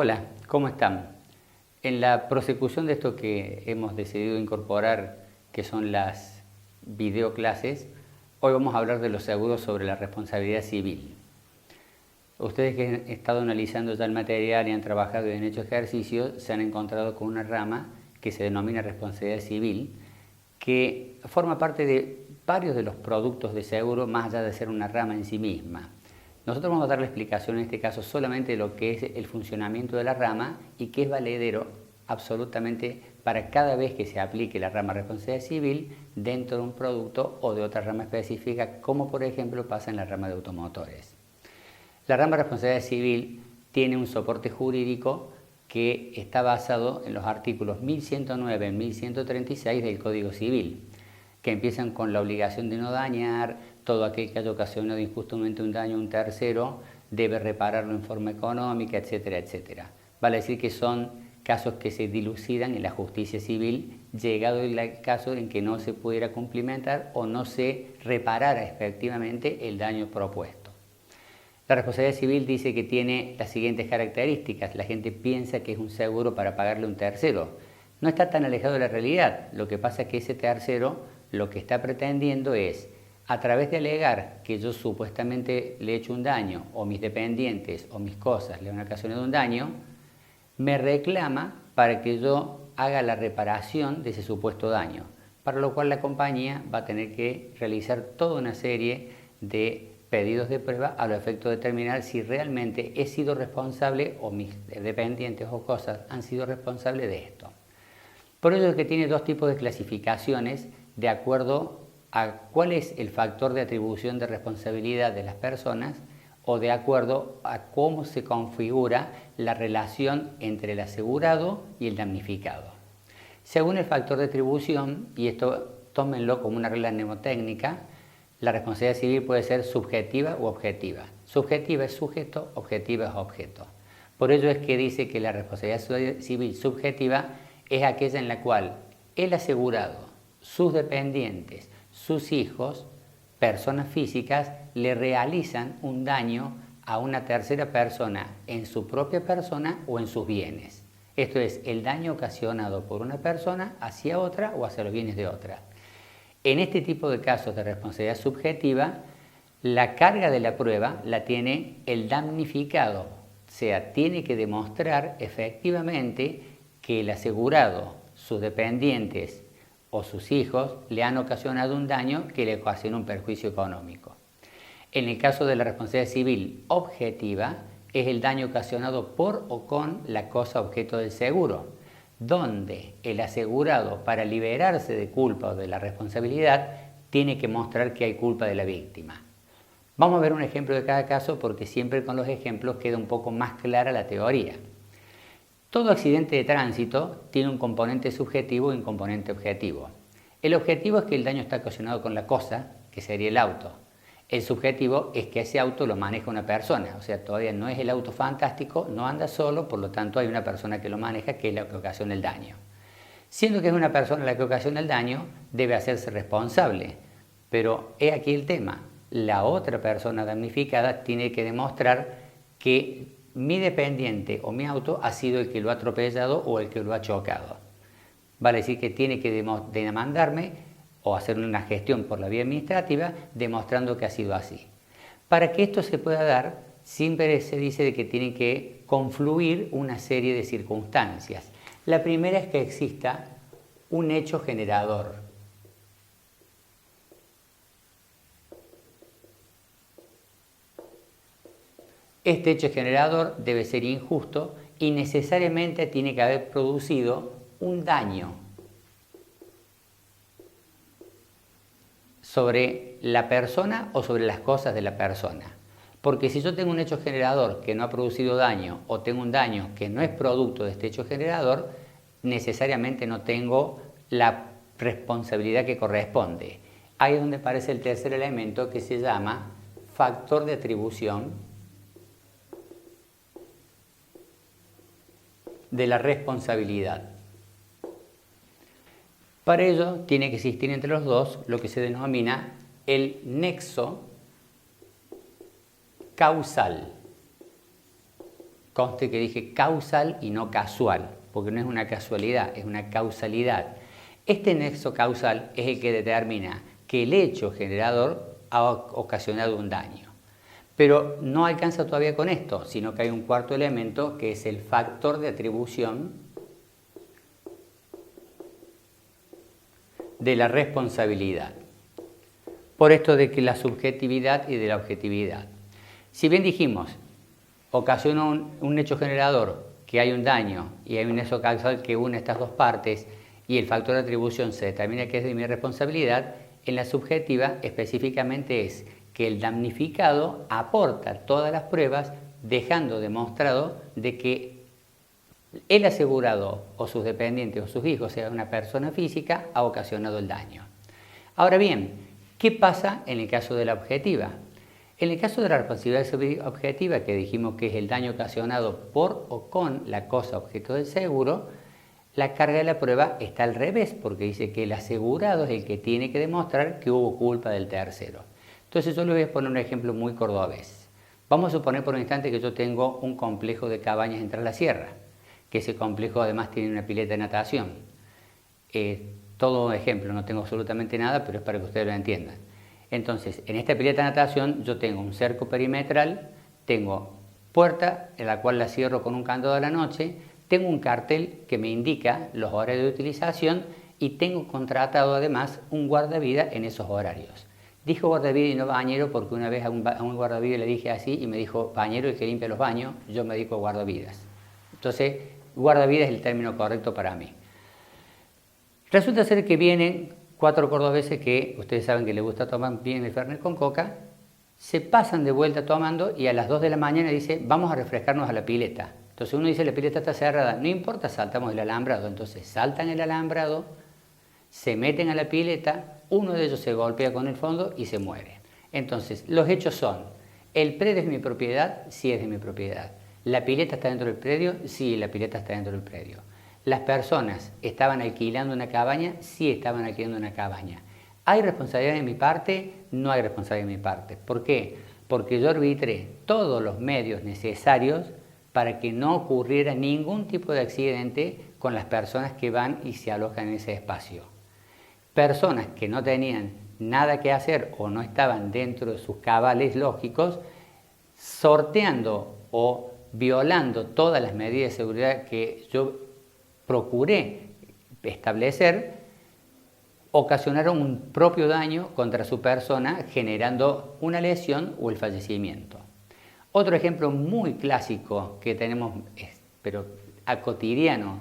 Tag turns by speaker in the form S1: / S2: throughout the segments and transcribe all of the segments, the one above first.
S1: Hola, ¿cómo están? En la prosecución de esto que hemos decidido incorporar, que son las videoclases, hoy vamos a hablar de los seguros sobre la responsabilidad civil. Ustedes que han estado analizando ya el material y han trabajado y han hecho ejercicios, se han encontrado con una rama que se denomina responsabilidad civil, que forma parte de varios de los productos de seguro, más allá de ser una rama en sí misma. Nosotros vamos a dar la explicación en este caso solamente de lo que es el funcionamiento de la rama y que es valedero absolutamente para cada vez que se aplique la rama responsabilidad civil dentro de un producto o de otra rama específica, como por ejemplo pasa en la rama de automotores. La rama responsabilidad civil tiene un soporte jurídico que está basado en los artículos 1109 y 1136 del Código Civil, que empiezan con la obligación de no dañar, todo aquel que haya ocasionado injustamente un daño a un tercero debe repararlo en forma económica, etcétera, etcétera. Vale decir que son casos que se dilucidan en la justicia civil, llegado el caso en que no se pudiera cumplimentar o no se reparara efectivamente el daño propuesto. La responsabilidad civil dice que tiene las siguientes características. La gente piensa que es un seguro para pagarle a un tercero. No está tan alejado de la realidad. Lo que pasa es que ese tercero lo que está pretendiendo es, a través de alegar que yo supuestamente le he hecho un daño, o mis dependientes o mis cosas le han ocasionado un daño, me reclama para que yo haga la reparación de ese supuesto daño, para lo cual la compañía va a tener que realizar toda una serie de pedidos de prueba a los efectos de determinar si realmente he sido responsable o mis dependientes o cosas han sido responsables de esto. Por ello es que tiene dos tipos de clasificaciones de acuerdo a cuál es el factor de atribución de responsabilidad de las personas o de acuerdo a cómo se configura la relación entre el asegurado y el damnificado. Según el factor de atribución, y esto tómenlo como una regla mnemotécnica, la responsabilidad civil puede ser subjetiva u objetiva. Subjetiva es sujeto, objetiva es objeto. Por ello es que dice que la responsabilidad civil subjetiva es aquella en la cual el asegurado, sus dependientes, sus hijos, personas físicas, le realizan un daño a una tercera persona en su propia persona o en sus bienes. Esto es el daño ocasionado por una persona hacia otra o hacia los bienes de otra. En este tipo de casos de responsabilidad subjetiva, la carga de la prueba la tiene el damnificado, o sea, tiene que demostrar efectivamente que el asegurado, sus dependientes o sus hijos le han ocasionado un daño que le ocasiona un perjuicio económico. En el caso de la responsabilidad civil objetiva, es el daño ocasionado por o con la cosa objeto del seguro, donde el asegurado, para liberarse de culpa o de la responsabilidad, tiene que mostrar que hay culpa de la víctima. Vamos a ver un ejemplo de cada caso porque siempre con los ejemplos queda un poco más clara la teoría. Todo accidente de tránsito tiene un componente subjetivo y un componente objetivo. El objetivo es que el daño está ocasionado con la cosa, que sería el auto. El subjetivo es que ese auto lo maneja una persona, o sea, todavía no es el auto fantástico, no anda solo, por lo tanto hay una persona que lo maneja, que es la que ocasiona el daño. Siendo que es una persona la que ocasiona el daño, debe hacerse responsable. Pero he aquí el tema, la otra persona damnificada tiene que demostrar que mi dependiente o mi auto ha sido el que lo ha atropellado o el que lo ha chocado. Vale decir que tiene que demandarme o hacer una gestión por la vía administrativa demostrando que ha sido así. Para que esto se pueda dar, siempre se dice de que tiene que confluir una serie de circunstancias. La primera es que exista un hecho generador. Este hecho generador debe ser injusto y necesariamente tiene que haber producido un daño sobre la persona o sobre las cosas de la persona. Porque si yo tengo un hecho generador que no ha producido daño o tengo un daño que no es producto de este hecho generador, necesariamente no tengo la responsabilidad que corresponde. Ahí es donde aparece el tercer elemento que se llama factor de atribución de la responsabilidad. Para ello tiene que existir entre los dos lo que se denomina el nexo causal. conste que dije causal y no casual, porque no es una casualidad, es una causalidad. Este nexo causal es el que determina que el hecho generador ha ocasionado un daño. Pero no alcanza todavía con esto, sino que hay un cuarto elemento que es el factor de atribución de la responsabilidad. Por esto de que la subjetividad y de la objetividad. Si bien dijimos, ocasiona un hecho generador, que hay un daño y hay un nexo causal que une estas dos partes y el factor de atribución se determina que es de mi responsabilidad, en la subjetiva específicamente es que el damnificado aporta todas las pruebas dejando demostrado de que el asegurado o sus dependientes o sus hijos, sea una persona física, ha ocasionado el daño. Ahora bien, ¿qué pasa en el caso de la objetiva? En el caso de la responsabilidad objetiva, que dijimos que es el daño ocasionado por o con la cosa objeto del seguro, la carga de la prueba está al revés, porque dice que el asegurado es el que tiene que demostrar que hubo culpa del tercero. Entonces yo les voy a poner un ejemplo muy cordobés. Vamos a suponer por un instante que yo tengo un complejo de cabañas en Tras la Sierra, que ese complejo además tiene una pileta de natación. Todo ejemplo, no tengo absolutamente nada, pero es para que ustedes lo entiendan. Entonces, en esta pileta de natación yo tengo un cerco perimetral, tengo puerta en la cual la cierro con un candado a la noche, tengo un cartel que me indica los horarios de utilización y tengo contratado además un guardavidas en esos horarios. Dijo guardavidas y no bañero porque una vez a un guardavidas le dije así y me dijo bañero el que limpia los baños, yo me dedico a guardavidas. Entonces, guardavidas es el término correcto para mí. Resulta ser que vienen 4 cordobeses que ustedes saben que les gusta tomar bien el Fernet con coca, se pasan de vuelta tomando y a las 2 de la mañana dice vamos a refrescarnos a la pileta. Entonces uno dice la pileta está cerrada, no importa, saltamos el alambrado. Entonces saltan el alambrado, se meten a la pileta, uno de ellos se golpea con el fondo y se muere. Entonces los hechos son, el predio es mi propiedad, sí es de mi propiedad. La pileta está dentro del predio, sí, la pileta está dentro del predio. Las personas estaban alquilando una cabaña, sí estaban alquilando una cabaña. ¿Hay responsabilidad de mi parte? No hay responsabilidad de mi parte. ¿Por qué? Porque yo arbitré todos los medios necesarios para que no ocurriera ningún tipo de accidente con las personas que van y se alojan en ese espacio. Personas que no tenían nada que hacer o no estaban dentro de sus cabales lógicos, sorteando o violando todas las medidas de seguridad que yo procuré establecer, ocasionaron un propio daño contra su persona, generando una lesión o el fallecimiento. Otro ejemplo muy clásico que tenemos, pero a cotidiano,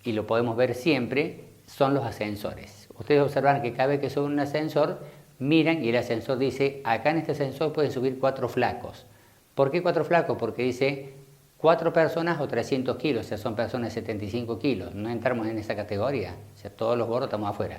S1: y lo podemos ver siempre, son los ascensores. Ustedes observan que cada vez que suben un ascensor, miran y el ascensor dice, acá en este ascensor pueden subir 4 flacos. ¿Por qué 4 flacos? Porque dice 4 personas o 300 kilos, o sea, son personas de 75 kilos. No entramos en esa categoría, o sea, todos los gordos estamos afuera.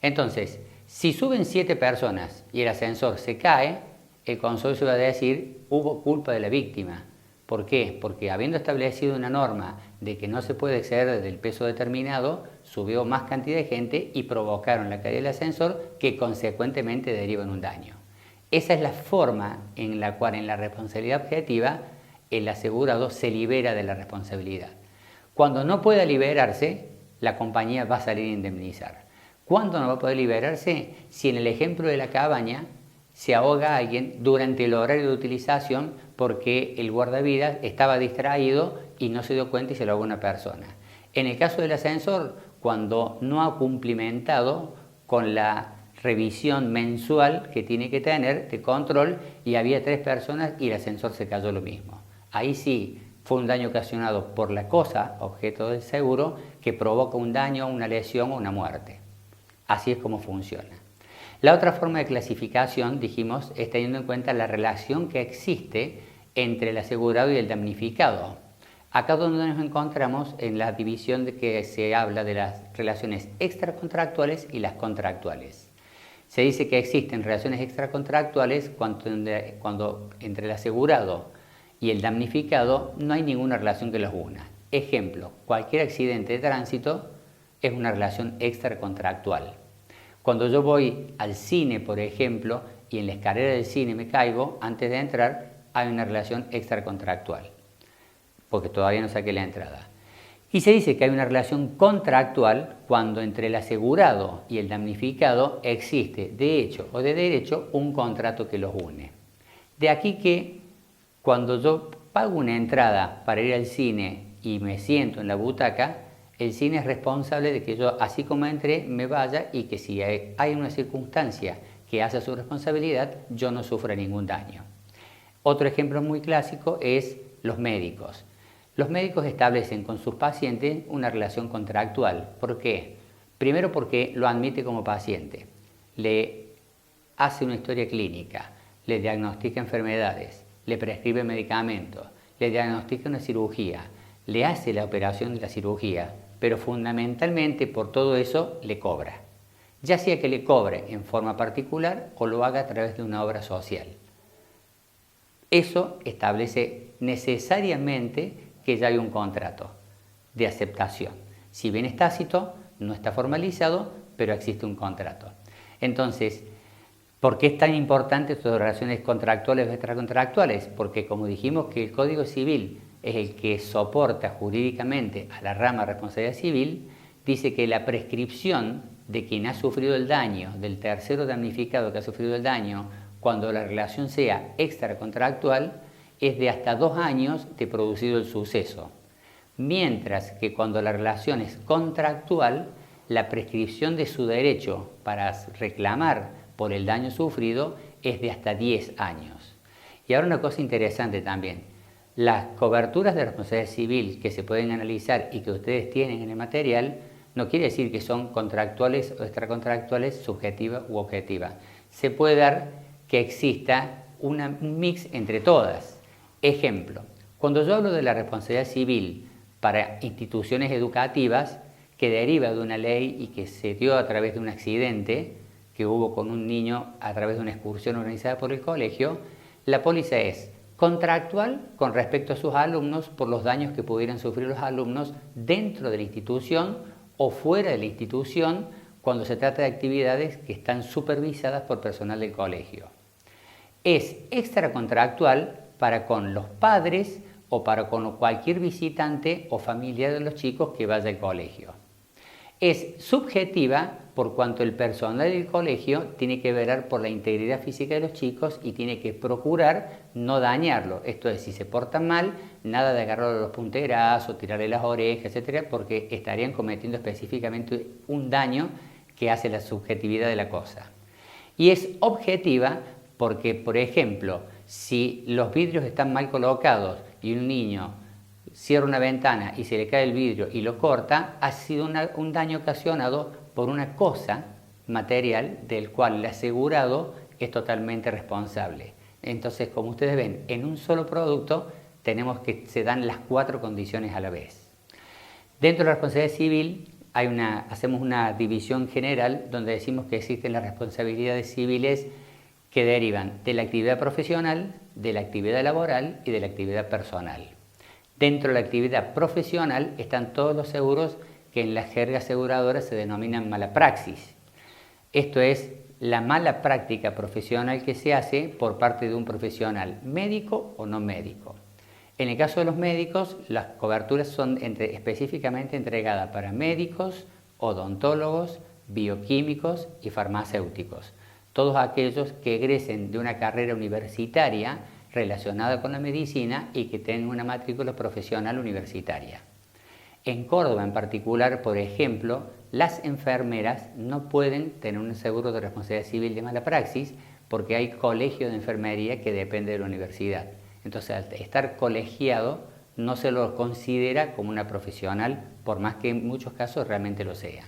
S1: Entonces, si suben 7 personas y el ascensor se cae, el consorcio va a decir, hubo culpa de la víctima. ¿Por qué? Porque habiendo establecido una norma de que no se puede exceder del peso determinado, subió más cantidad de gente y provocaron la caída del ascensor que consecuentemente deriva en un daño. Esa es la forma en la cual en la responsabilidad objetiva el asegurado se libera de la responsabilidad. Cuando no pueda liberarse, la compañía va a salir a indemnizar. ¿Cuándo no va a poder liberarse? Si en el ejemplo de la cabaña se ahoga a alguien durante el horario de utilización porque el guardavidas estaba distraído y no se dio cuenta y se lo ahogó una persona. En el caso del ascensor, cuando no ha cumplimentado con la revisión mensual que tiene que tener de control y había 3 personas y el ascensor se cayó lo mismo. Ahí sí fue un daño ocasionado por la cosa, objeto del seguro, que provoca un daño, una lesión o una muerte. Así es como funciona. La otra forma de clasificación, dijimos, es teniendo en cuenta la relación que existe entre el asegurado y el damnificado. Acá es donde nos encontramos en la división de que se habla de las relaciones extracontractuales y las contractuales. Se dice que existen relaciones extracontractuales cuando entre el asegurado y el damnificado no hay ninguna relación que los una. Ejemplo, cualquier accidente de tránsito es una relación extracontractual. Cuando yo voy al cine, por ejemplo, y en la escalera del cine me caigo, antes de entrar hay una relación extracontractual. porque todavía no saqué la entrada. Y se dice que hay una relación contractual cuando entre el asegurado y el damnificado existe, de hecho o de derecho, un contrato que los une. De aquí que cuando yo pago una entrada para ir al cine y me siento en la butaca, el cine es responsable de que yo, así como entré, me vaya y que si hay una circunstancia que hace su responsabilidad, yo no sufra ningún daño. Otro ejemplo muy clásico es los médicos. Los médicos establecen con sus pacientes una relación contractual. ¿Por qué? Primero porque lo admite como paciente, le hace una historia clínica, le diagnostica enfermedades, le prescribe medicamentos, le diagnostica una cirugía, le hace la operación de la cirugía, pero fundamentalmente por todo eso le cobra. Ya sea que le cobre en forma particular o lo haga a través de una obra social. Eso establece necesariamente que ya hay un contrato de aceptación. Si bien es tácito, no está formalizado, pero existe un contrato. Entonces, ¿por qué es tan importante estas relaciones contractuales o extracontractuales? Porque como dijimos que el Código Civil es el que soporta jurídicamente a la rama de responsabilidad civil, dice que la prescripción de quien ha sufrido el daño, del tercero damnificado que ha sufrido el daño, cuando la relación sea extracontractual, es de hasta 2 años de producido el suceso. Mientras que cuando la relación es contractual, la prescripción de su derecho para reclamar por el daño sufrido es de hasta 10 años. Y ahora una cosa interesante también. Las coberturas de responsabilidad civil que se pueden analizar y que ustedes tienen en el material no quiere decir que son contractuales o extracontractuales, subjetiva u objetiva. Se puede dar que exista un mix entre todas. Ejemplo, cuando yo hablo de la responsabilidad civil para instituciones educativas que deriva de una ley y que se dio a través de un accidente que hubo con un niño a través de una excursión organizada por el colegio, la póliza es contractual con respecto a sus alumnos por los daños que pudieran sufrir los alumnos dentro de la institución o fuera de la institución cuando se trata de actividades que están supervisadas por personal del colegio. Es extracontractual para con los padres o para con cualquier visitante o familiar de los chicos que vaya al colegio. Es subjetiva por cuanto el personal del colegio tiene que velar por la integridad física de los chicos y tiene que procurar no dañarlo. Esto es, si se portan mal, nada de agarrarlo a los punterazos, tirarle las orejas, etc., porque estarían cometiendo específicamente un daño que hace la subjetividad de la cosa. Y es objetiva porque, por ejemplo, si los vidrios están mal colocados y un niño cierra una ventana y se le cae el vidrio y lo corta, ha sido un daño ocasionado por una cosa material del cual el asegurado es totalmente responsable. Entonces, como ustedes ven, en un solo producto tenemos que se dan las 4 condiciones a la vez. Dentro de la responsabilidad civil hacemos una división general donde decimos que existen las responsabilidades civiles que derivan de la actividad profesional, de la actividad laboral y de la actividad personal. Dentro de la actividad profesional están todos los seguros que en la jerga aseguradora se denominan mala praxis. Esto es la mala práctica profesional que se hace por parte de un profesional médico o no médico. En el caso de los médicos, las coberturas son específicamente entregadas para médicos, odontólogos, bioquímicos y farmacéuticos. Todos aquellos que egresen de una carrera universitaria relacionada con la medicina y que tengan una matrícula profesional universitaria. En Córdoba en particular, por ejemplo, las enfermeras no pueden tener un seguro de responsabilidad civil de mala praxis porque hay colegio de enfermería que depende de la universidad. Entonces, al estar colegiado, no se lo considera como una profesional, por más que en muchos casos realmente lo sean.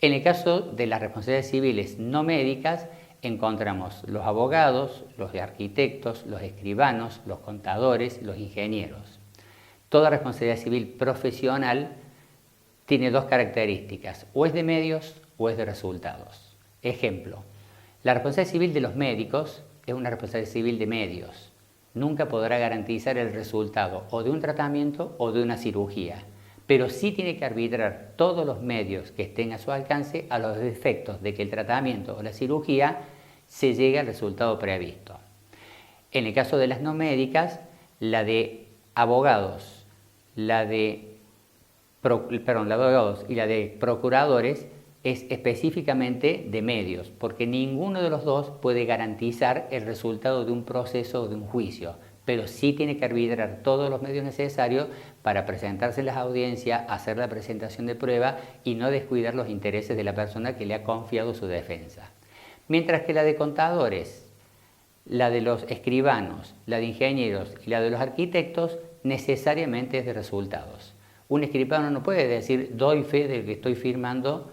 S1: En el caso de las responsabilidades civiles no médicas, encontramos los abogados, los arquitectos, los escribanos, los contadores, los ingenieros. Toda responsabilidad civil profesional tiene 2 características, o es de medios o es de resultados. Ejemplo, la responsabilidad civil de los médicos es una responsabilidad civil de medios. Nunca podrá garantizar el resultado o de un tratamiento o de una cirugía, pero sí tiene que arbitrar todos los medios que estén a su alcance a los efectos de que el tratamiento o la cirugía se llegue al resultado previsto. En el caso de las no médicas, la de abogados, La de, la 2 y la de procuradores es específicamente de medios, porque ninguno de los dos puede garantizar el resultado de un proceso o de un juicio, pero sí tiene que arbitrar todos los medios necesarios para presentarse en las audiencias, hacer la presentación de prueba y no descuidar los intereses de la persona que le ha confiado su defensa. Mientras que la de contadores, la de los escribanos, la de ingenieros y la de los arquitectos necesariamente es de resultados. Un escribano no puede decir doy fe de que estoy firmando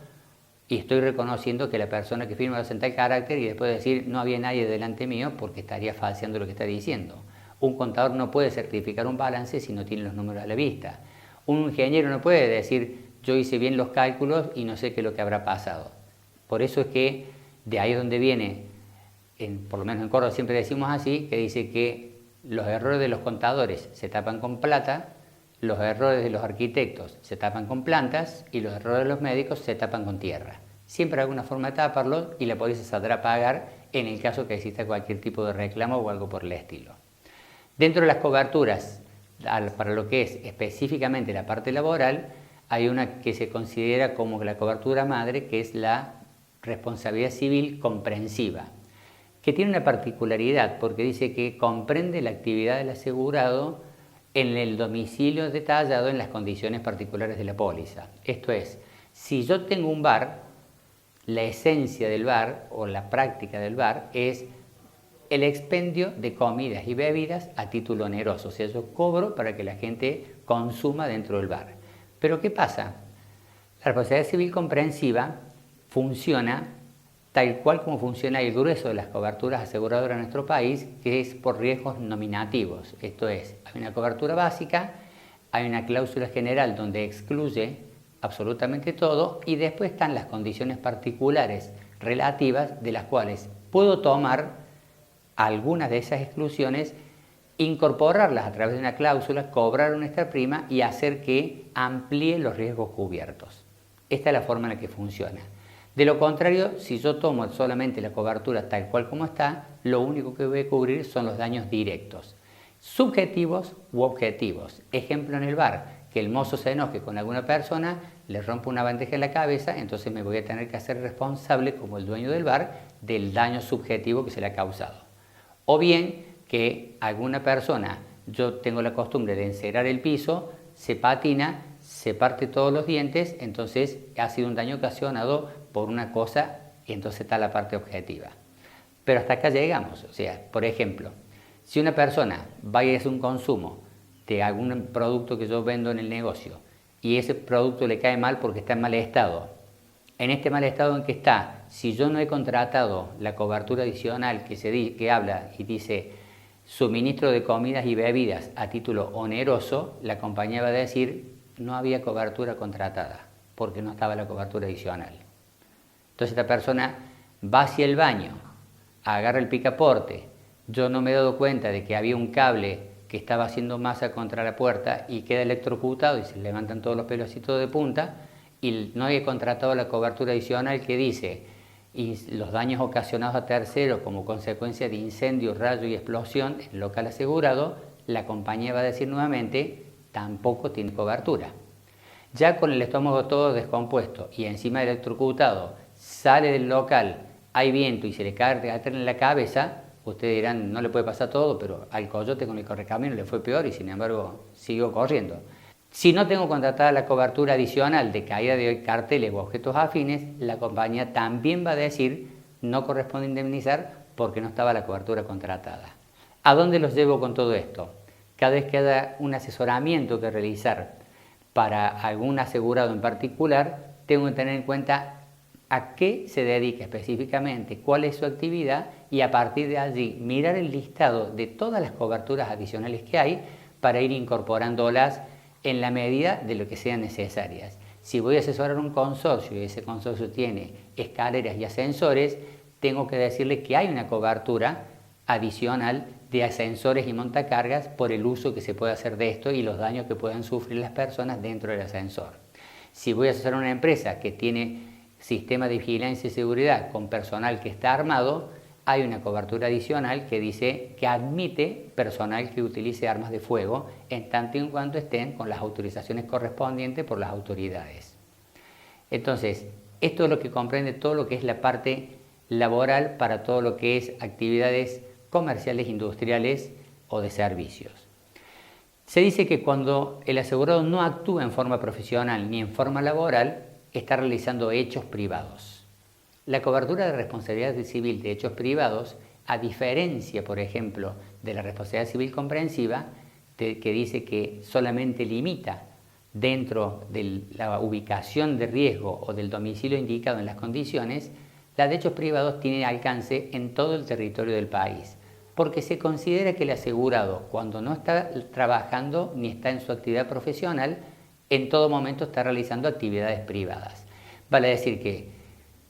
S1: y estoy reconociendo que la persona que firma es en tal carácter y después decir no había nadie delante mío porque estaría falseando lo que está diciendo. Un contador no puede certificar un balance si no tiene los números a la vista. Un ingeniero no puede decir yo hice bien los cálculos y no sé qué es lo que habrá pasado. Por eso es que de ahí es donde viene, por lo menos en Córdoba siempre decimos así, que dice que los errores de los contadores se tapan con plata, los errores de los arquitectos se tapan con plantas y los errores de los médicos se tapan con tierra. Siempre hay alguna forma de taparlos y la policía saldrá a pagar en el caso que exista cualquier tipo de reclamo o algo por el estilo. Dentro de las coberturas, para lo que es específicamente la parte laboral, hay una que se considera como la cobertura madre, que es la responsabilidad civil comprensiva, que tiene una particularidad porque dice que comprende la actividad del asegurado en el domicilio detallado en las condiciones particulares de la póliza. Esto es, si yo tengo un bar, la esencia del bar o la práctica del bar es el expendio de comidas y bebidas a título oneroso, o sea, yo cobro para que la gente consuma dentro del bar. Pero ¿qué pasa? La responsabilidad civil comprensiva funciona tal cual como funciona el grueso de las coberturas aseguradoras en nuestro país, que es por riesgos nominativos. Esto es, hay una cobertura básica, hay una cláusula general donde excluye absolutamente todo y después están las condiciones particulares relativas de las cuales puedo tomar algunas de esas exclusiones, incorporarlas a través de una cláusula, cobrar una extra prima y hacer que amplíe los riesgos cubiertos. Esta es la forma en la que funciona. De lo contrario, si yo tomo solamente la cobertura tal cual como está, lo único que voy a cubrir son los daños directos, subjetivos u objetivos. Ejemplo en el bar, que el mozo se enoje con alguna persona, le rompa una bandeja en la cabeza, entonces me voy a tener que hacer responsable como el dueño del bar del daño subjetivo que se le ha causado. O bien que alguna persona, yo tengo la costumbre de encerar el piso, se patina, se parte todos los dientes, entonces ha sido un daño ocasionado por una cosa y entonces está la parte objetiva. Pero hasta acá llegamos, o sea, por ejemplo, si una persona va y hace un consumo de algún producto que yo vendo en el negocio y ese producto le cae mal porque está en mal estado, en este mal estado en que está, si yo no he contratado la cobertura adicional que habla y dice suministro de comidas y bebidas a título oneroso, la compañía va a decir no había cobertura contratada porque no estaba la cobertura adicional. Entonces esta persona va hacia el baño, agarra el picaporte, yo no me he dado cuenta de que había un cable que estaba haciendo masa contra la puerta y queda electrocutado y se levantan todos los pelocitos de punta y no he contratado la cobertura adicional que dice y los daños ocasionados a terceros como consecuencia de incendio, rayo y explosión en el local asegurado, la compañía va a decir nuevamente tampoco tiene cobertura. Ya con el estómago todo descompuesto y encima electrocutado, sale del local, hay viento y se le cae en la cabeza, ustedes dirán, no le puede pasar todo, pero al coyote con el correcamino le fue peor y sin embargo siguió corriendo. Si no tengo contratada la cobertura adicional de caída de carteles u objetos afines, la compañía también va a decir no corresponde indemnizar porque no estaba la cobertura contratada. ¿A dónde los llevo con todo esto? Cada vez que haya un asesoramiento que realizar para algún asegurado en particular, tengo que tener en cuenta a qué se dedica específicamente, cuál es su actividad y a partir de allí mirar el listado de todas las coberturas adicionales que hay para ir incorporándolas en la medida de lo que sean necesarias. Si voy a asesorar un consorcio y ese consorcio tiene escaleras y ascensores, tengo que decirle que hay una cobertura adicional de ascensores y montacargas por el uso que se puede hacer de esto y los daños que puedan sufrir las personas dentro del ascensor. Si voy a asesorar una empresa que tiene sistema de vigilancia y seguridad con personal que está armado, hay una cobertura adicional que dice que admite personal que utilice armas de fuego en tanto y en cuanto estén con las autorizaciones correspondientes por las autoridades. Entonces, esto es lo que comprende todo lo que es la parte laboral para todo lo que es actividades comerciales, industriales o de servicios. Se dice que cuando el asegurado no actúa en forma profesional ni en forma laboral, está realizando hechos privados. La cobertura de responsabilidad civil de hechos privados, a diferencia, por ejemplo, de la responsabilidad civil comprensiva, que dice que solamente limita dentro de la ubicación de riesgo o del domicilio indicado en las condiciones, la de hechos privados tiene alcance en todo el territorio del país, porque se considera que el asegurado, cuando no está trabajando ni está en su actividad profesional, en todo momento está realizando actividades privadas. Vale decir que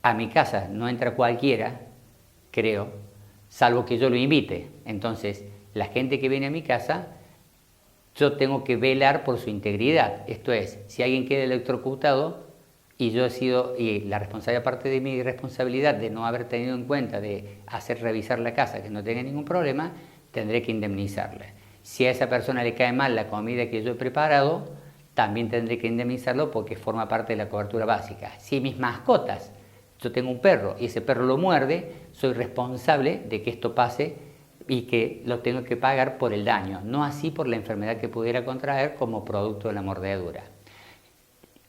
S1: a mi casa no entra cualquiera, creo, salvo que yo lo invite. Entonces, la gente que viene a mi casa, yo tengo que velar por su integridad. Esto es, si alguien queda electrocutado y yo he sido, y la responsabilidad, parte de mi responsabilidad de no haber tenido en cuenta de hacer revisar la casa, que no tenga ningún problema, tendré que indemnizarle. Si a esa persona le cae mal la comida que yo he preparado, también tendré que indemnizarlo porque forma parte de la cobertura básica. Si mis mascotas, yo tengo un perro y ese perro lo muerde, soy responsable de que esto pase y que lo tengo que pagar por el daño, no así por la enfermedad que pudiera contraer como producto de la mordedura.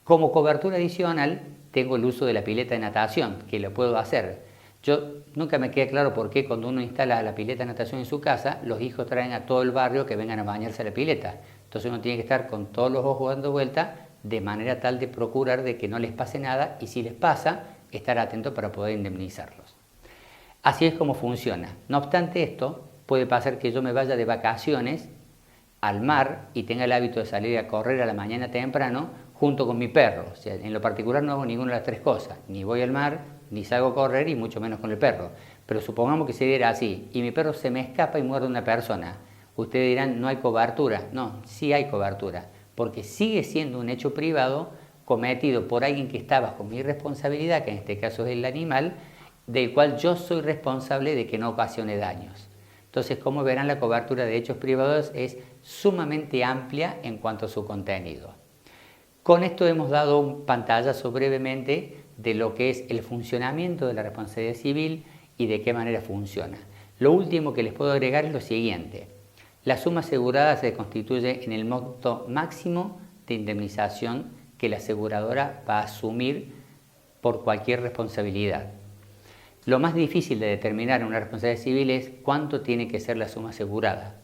S1: Como cobertura adicional, tengo el uso de la pileta de natación, que lo puedo hacer. Yo nunca me queda claro por qué cuando uno instala la pileta de natación en su casa, los hijos traen a todo el barrio que vengan a bañarse a la pileta. Entonces uno tiene que estar con todos los ojos dando vuelta de manera tal de procurar de que no les pase nada y si les pasa, estar atento para poder indemnizarlos. Así es como funciona. No obstante esto, puede pasar que yo me vaya de vacaciones al mar y tenga el hábito de salir a correr a la mañana temprano junto con mi perro. O sea, en lo particular no hago ninguna de las tres cosas. Ni voy al mar, ni salgo a correr y mucho menos con el perro. Pero supongamos que se diera así y mi perro se me escapa y muerde a una persona. Ustedes dirán, no hay cobertura. No, sí hay cobertura, porque sigue siendo un hecho privado cometido por alguien que está bajo mi responsabilidad, que en este caso es el animal, del cual yo soy responsable de que no ocasione daños. Entonces, como verán, la cobertura de hechos privados es sumamente amplia en cuanto a su contenido. Con esto hemos dado un pantallazo brevemente de lo que es el funcionamiento de la responsabilidad civil y de qué manera funciona. Lo último que les puedo agregar es lo siguiente. La suma asegurada se constituye en el monto máximo de indemnización que la aseguradora va a asumir por cualquier responsabilidad. Lo más difícil de determinar en una responsabilidad civil es cuánto tiene que ser la suma asegurada.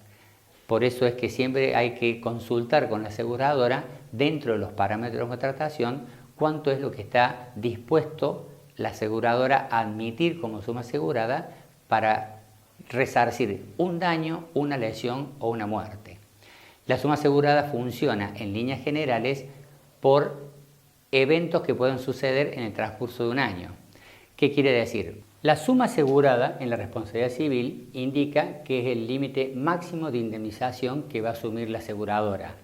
S1: Por eso es que siempre hay que consultar con la aseguradora, dentro de los parámetros de contratación, cuánto es lo que está dispuesto la aseguradora a admitir como suma asegurada para resarcir un daño, una lesión o una muerte. La suma asegurada funciona en líneas generales por eventos que pueden suceder en el transcurso de un año. ¿Qué quiere decir? La suma asegurada en la responsabilidad civil indica que es el límite máximo de indemnización que va a asumir la aseguradora.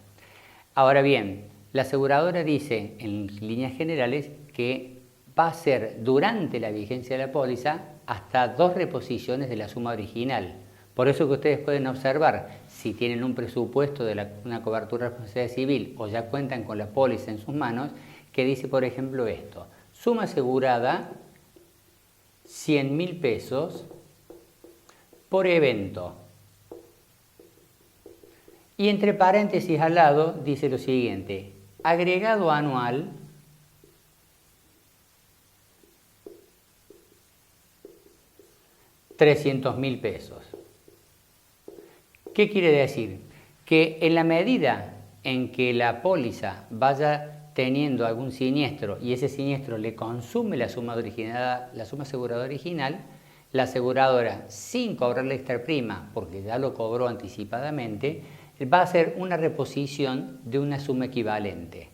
S1: Ahora bien, la aseguradora dice en líneas generales que va a ser durante la vigencia de la póliza hasta 2 reposiciones de la suma original. Por eso que ustedes pueden observar, si tienen un presupuesto de una cobertura de responsabilidad civil o ya cuentan con la póliza en sus manos, que dice, por ejemplo, esto: suma asegurada 100.000 pesos por evento. Y entre paréntesis al lado dice lo siguiente: agregado anual $300.000 pesos. ¿Qué quiere decir? Que en la medida en que la póliza vaya teniendo algún siniestro y ese siniestro le consume la suma aseguradora original, la aseguradora, sin cobrarle extra prima, porque ya lo cobró anticipadamente, va a hacer una reposición de una suma equivalente.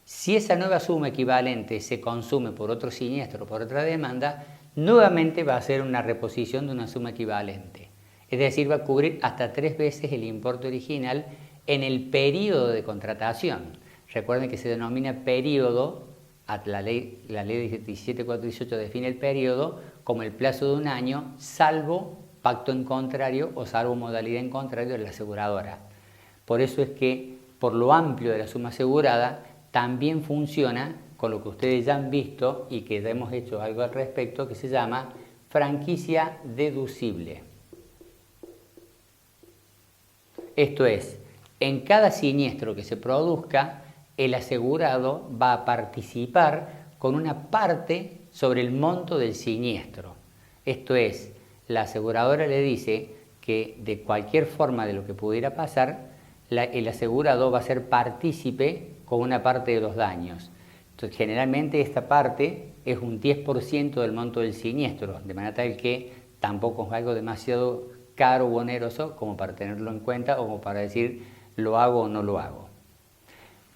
S1: Si esa nueva suma equivalente se consume por otro siniestro, por otra demanda, nuevamente va a hacer una reposición de una suma equivalente. Es decir, va a cubrir hasta 3 veces el importe original en el periodo de contratación. Recuerden que se denomina periodo La ley 17418 define el periodo como el plazo de un año, salvo pacto en contrario o salvo modalidad en contrario de la aseguradora. Por eso es que, por lo amplio de la suma asegurada, también funciona con lo que ustedes ya han visto y que ya hemos hecho algo al respecto, que se llama franquicia deducible. Esto es, en cada siniestro que se produzca, el asegurado va a participar con una parte sobre el monto del siniestro. Esto es, la aseguradora le dice que de cualquier forma de lo que pudiera pasar, el asegurado va a ser partícipe con una parte de los daños. Entonces, generalmente esta parte es un 10% del monto del siniestro, de manera tal que tampoco es algo demasiado caro o oneroso como para tenerlo en cuenta o como para decir lo hago o no lo hago.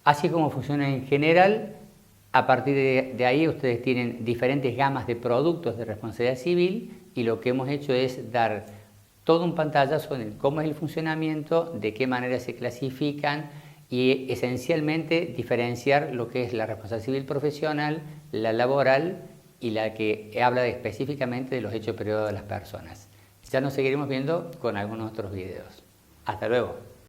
S1: Así como funciona en general, a partir de ahí ustedes tienen diferentes gamas de productos de responsabilidad civil y lo que hemos hecho es dar todo un pantallazo en cómo es el funcionamiento, de qué manera se clasifican y esencialmente diferenciar lo que es la responsabilidad civil profesional, la laboral y la que habla específicamente de los hechos privados de las personas. Ya nos seguiremos viendo con algunos otros videos. Hasta luego.